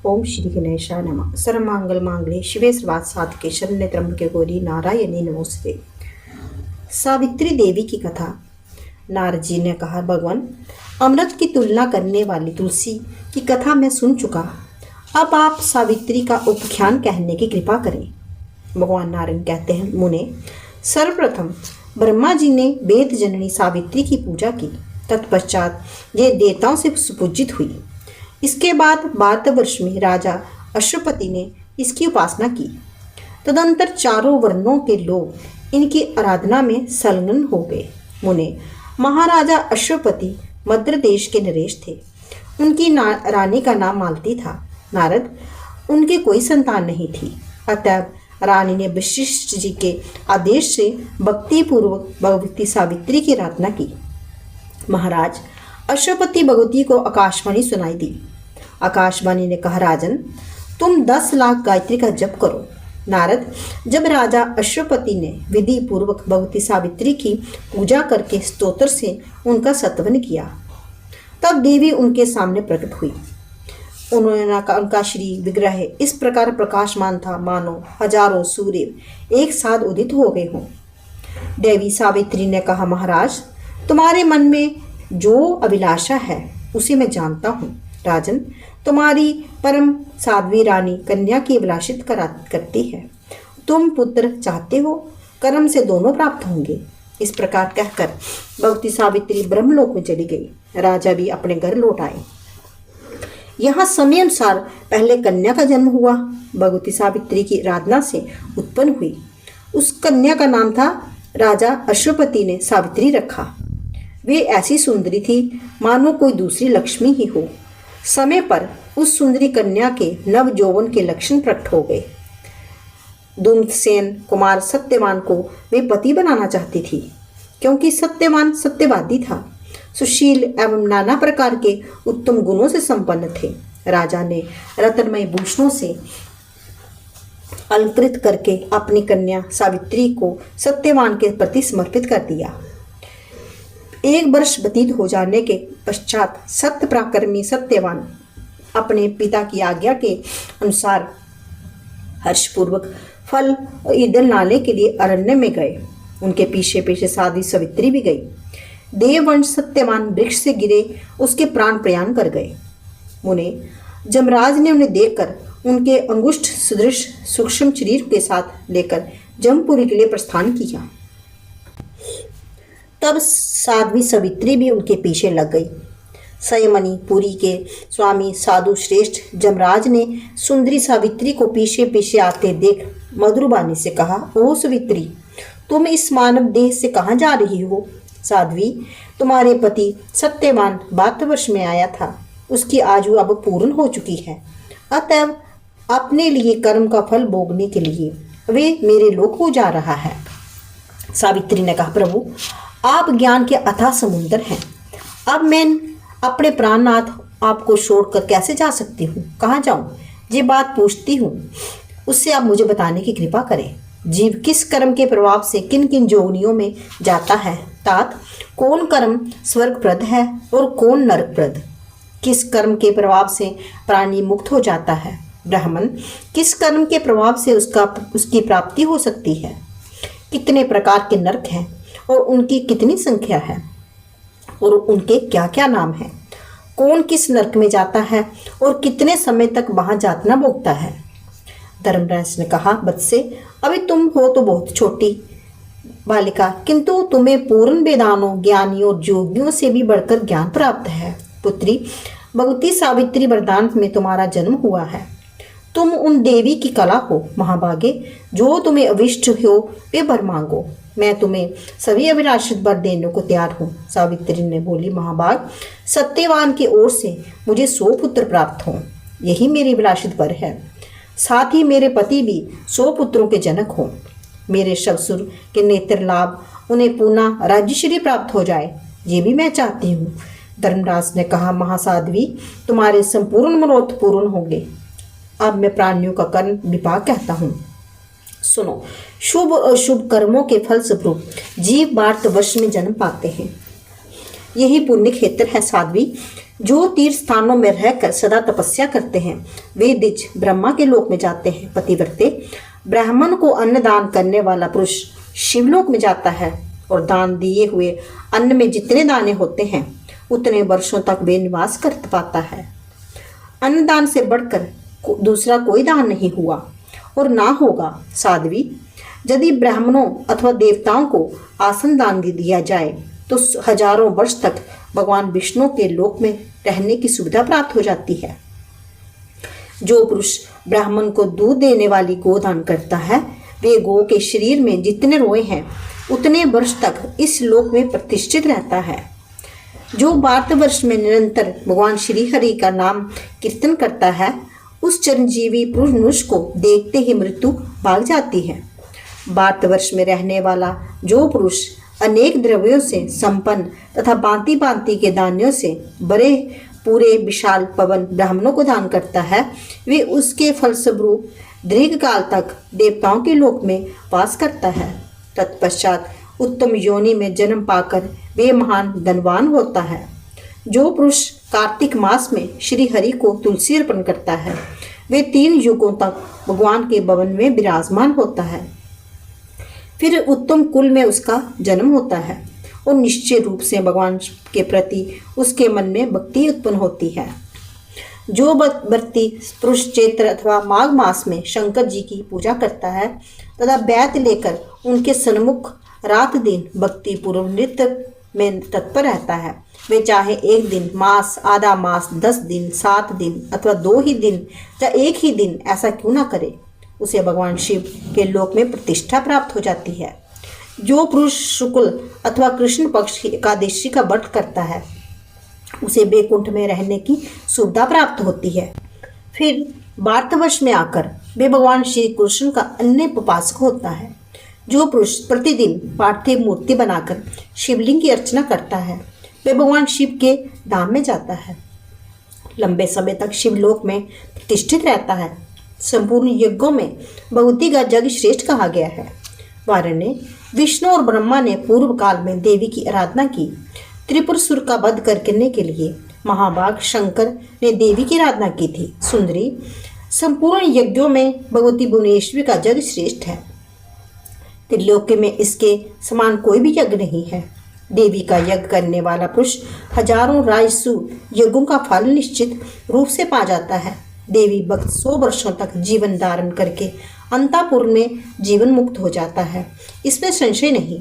ओम श्री गणेशाय नमः। सर्वमंगल मांगल्ये शिवे सर्वार्थ साधके शरण्ये त्र्यंबके गौरी नारायणी नमोस्तुते। सावित्री देवी की कथा। नारद जी ने कहा, भगवान, अमृत की तुलना करने वाली तुलसी की कथा मैं सुन चुका, अब आप सावित्री का उपख्यान कहने की कृपा करें। भगवान नारायण कहते हैं, मुने, सर्वप्रथम ब्रह्मा जी ने वेद जननी सावित्री की पूजा की। तत्पश्चात ये देवताओं से सुपूजित हुई। इसके बाद भारतवर्ष में राजा अश्वपति ने इसकी उपासना की। तदंतर चारों वर्णों के लोग इनकी आराधना में संलग्न हो गए। मुने, महाराजा अश्वपति मद्र देश के नरेश थे। उनकी रानी का नाम मालती था। नारद, उनके कोई संतान नहीं थी, अतः रानी ने वशिष्ठ जी के आदेश से भक्तिपूर्वक भगवती सावित्री की आराधना की। महाराज अश्वपति भगवती को आकाशवाणी सुनाई दी। आकाशवाणी ने कहा, राजन, तुम 10 लाख गायत्री का जप करो। नारद, जब राजा अश्वपति ने विधि पूर्वक भगवती सावित्री की पूजा करके स्तोत्र से उनका स्तवन किया, तब देवी उनके सामने प्रकट हुई। उनका श्री विग्रह इस प्रकार प्रकाशमान था, मानो हजारों सूर्य एक साथ उदित हो गए हों। देवी सावित्री ने कहा, महाराज, तुम्हारे मन में जो अभिलाषा है उसे मैं जानता हूँ। राजन, तुम्हारी परम साध्वी रानी कन्या की अभिलाषित करती है। तुम पुत्र चाहते हो, कर्म से दोनों प्राप्त होंगे। इस प्रकार कहकर भगवती सावित्री ब्रह्मलोक में चली गई। राजा भी अपने घर लौट आए। यहाँ समय अनुसार पहले कन्या का जन्म हुआ। भगवती सावित्री की आराधना से उत्पन्न हुई। उस कन्या का नाम था, राजा अश्वपति ने सावित्री रखा। वे ऐसी सुंदरी थी मानो कोई दूसरी लक्ष्मी ही हो। समय पर उस सुंदरी कन्या के नव यौवन के लक्षण प्रकट हो गए। दुम्नसेन कुमार सत्यवान को वे पति बनाना चाहती थी, क्योंकि सत्यवान सत्यवादी था, सुशील एवं नाना प्रकार के उत्तम गुणों से संपन्न थे। राजा ने रत्नमय भूषणों से अलंकृत करके अपनी कन्या सावित्री को सत्यवान के प्रति समर्पित कर दिया। 1 वर्ष व्यतीत हो जाने के पश्चात सत्य पराक्रमी सत्यवान अपने पिता की आज्ञा के अनुसार हर्षपूर्वक फल ईंधन लाने के लिए अरण्य में गए। उनके पीछे पीछे साध्वी सावित्री भी गई। देववंश सत्यवान वृक्ष से गिरे उसके प्राण प्रयाण कर गए। मुने, जमराज ने उन्हें देखकर उनके अंगुष्ठ सदृश सूक्ष्म शरीर के साथ लेकर जमपुरी के लिए प्रस्थान किया। तब साध्वी सावित्री भी उनके पीछे लग गई। संयमनी पुरी के स्वामी साधु श्रेष्ठ जमराज ने सुंदरी सावित्री को पीछे पीछे आते देख मधुरवाणी से कहा, ओ सावित्री, तुम इस मानव देह से कहाँ जा रही हो? साध्वी, तुम्हारे पति सत्यवान भारतवर्ष में आया था। उसकी आयु अब पूर्ण हो चुकी है, अतएव अपने लिए कर्म का फल भोगने के लिए वे मेरे लोक को जा रहा है। सावित्री ने कहा, प्रभु, आप ज्ञान के अथाह समुद्र हैं। अब मैं अपने प्राणनाथ आपको छोड़कर कैसे जा सकती हूँ? कहाँ जाऊँ? ये बात पूछती हूँ, उससे आप मुझे बताने की कृपा करें। जीव किस कर्म के प्रभाव से किन किन योनियों में जाता है? तात, कौन कर्म स्वर्गप्रद है और कौन नरकप्रद? किस कर्म के प्रभाव से प्राणी मुक्त हो जाता है? ब्राह्मण, किस कर्म के प्रभाव से उसकी प्राप्ति हो सकती है? कितने प्रकार के नरक हैं और उनकी कितनी संख्या है और उनके क्या क्या नाम हैं? कौन किस नरक में जाता है और कितने समय तक वहां यातना भोगता है? धर्मराज ने कहा, बच्चे, अभी तुम हो तो बहुत छोटी बालिका, किंतु तुम्हें पूर्ण वेदानों, ज्ञानियों और योगियों से भी बढ़कर ज्ञान प्राप्त है। पुत्री, भगवती सावित्री वरदान में तुम्हारा जन्म हुआ है। तुम उन देवी की कला हो महाभागे, जो तुम्हें अविष्ट हो वे वर मांगो। मैं तुम्हें सभी अभिलाषित वर देने को तैयार हूँ। सावित्री ने बोली, महाभाग, सत्यवान की ओर से मुझे 100 पुत्र प्राप्त हों, यही मेरी अभिलाषित वर है। साथ ही मेरे पति भी 100 पुत्रों के जनक हों। मेरे ससुर के नेत्र लाभ, उन्हें पुनः राज्यश्री प्राप्त हो जाए, ये भी मैं चाहती हूँ। धर्मराज ने कहा, महासाध्वी, तुम्हारे संपूर्ण मनोरथ पूर्ण होंगे। अब मैं प्राणियों का कर्म विपाक कहता हूँ, सुनो। शुभ अशुभ कर्मों के फल स्वरूप जीव भारतवर्ष में जन्म पाते हैं। यही पुण्य क्षेत्र है साध्वी। जो तीर्थ स्थानों में रहकर सदा तपस्या करते हैं वे द्विज ब्रह्मा के लोक में जाते हैं। पतिव्रते ब्राह्मण को अन्न दान करने वाला पुरुष शिवलोक में जाता है और दान दिए हुए अन्न में जितने दाने होते हैं उतने वर्षों तक वे निवास कर पाता है। अन्नदान से बढ़कर दूसरा कोई दान नहीं हुआ और ना होगा। साध्वी, यदि ब्राह्मणों अथवा देवताओं को आसन दान दिया जाए तो हजारों वर्ष तक भगवान विष्णु के लोक में रहने की सुविधा प्राप्त हो जाती है। जो पुरुष ब्राह्मण को दूध देने वाली गोदान करता है वे गो के शरीर में जितने रोए हैं उतने वर्ष तक इस लोक में प्रतिष्ठित रहता है। जो भारतवर्ष में निरंतर भगवान श्री हरि का नाम कीर्तन करता है उस चिरंजीवी पुरुष को देखते ही मृत्यु भाग जाती है। भारतवर्ष में रहने वाला जो पुरुष अनेक द्रव्यों से संपन्न तथा भांति भांति के दानों से बड़े पूरे विशाल पवन ब्राह्मणों को दान करता है वे उसके फलस्वरूप दीर्घ काल तक देवताओं के लोक में वास करता है। तत्पश्चात उत्तम योनि में जन्म पाकर वे महान धनवान होता है। जो पुरुष कार्तिक मास में श्री हरि को तुलसी अर्पण करता है वे 3 युगों तक भगवान के भवन में विराजमान होता है। फिर उत्तम कुल में उसका जन्म होता है और निश्चय रूप से भगवान के प्रति उसके मन में भक्ति उत्पन्न होती है। जो व्यक्ति पुरुष चैत्र अथवा माघ मास में शंकर जी की पूजा करता है तथा बैत लेकर उनके सन्मुख रात दिन भक्ति पूर्व नृत्य में तत्पर रहता है वे चाहे एक दिन, मास, आधा मास, 10 दिन, 7 दिन अथवा 2 ही दिन या 1 ही दिन ऐसा क्यों ना करे उसे भगवान शिव के लोक में प्रतिष्ठा प्राप्त हो जाती है। जो पुरुष शुक्ल अथवा कृष्ण पक्ष की एकादशी का व्रत करता है उसे बैकुंठ में रहने की सुविधा प्राप्त होती है। फिर भारतवर्ष में आकर वे भगवान श्री कृष्ण का अन्य उपासक होता है। जो पुरुष प्रतिदिन पार्थिव मूर्ति बनाकर शिवलिंग की अर्चना करता है वे भगवान शिव के धाम में जाता है। लंबे समय तक शिवलोक में प्रतिष्ठित रहता है। संपूर्ण यज्ञों में भगवती का जग श्रेष्ठ कहा गया है। वारण्य विष्णु और ब्रह्मा ने पूर्व काल में देवी की आराधना की। त्रिपुरसुर का वध करने के लिए महाभाग शंकर ने देवी की आराधना की थी। सुंदरी, संपूर्ण यज्ञों में भगवती भुवनेश्वरी का जग श्रेष्ठ है। त्रिलोक में इसके समान कोई भी यज्ञ नहीं है। देवी का यज्ञ करने वाला पुरुष हजारों राजसु यज्ञों का फल निश्चित रूप से पा जाता है। देवी भक्त 100 वर्षों तक जीवन धारण करके अंतापुर में जीवन मुक्त हो जाता है, इसमें संशय नहीं।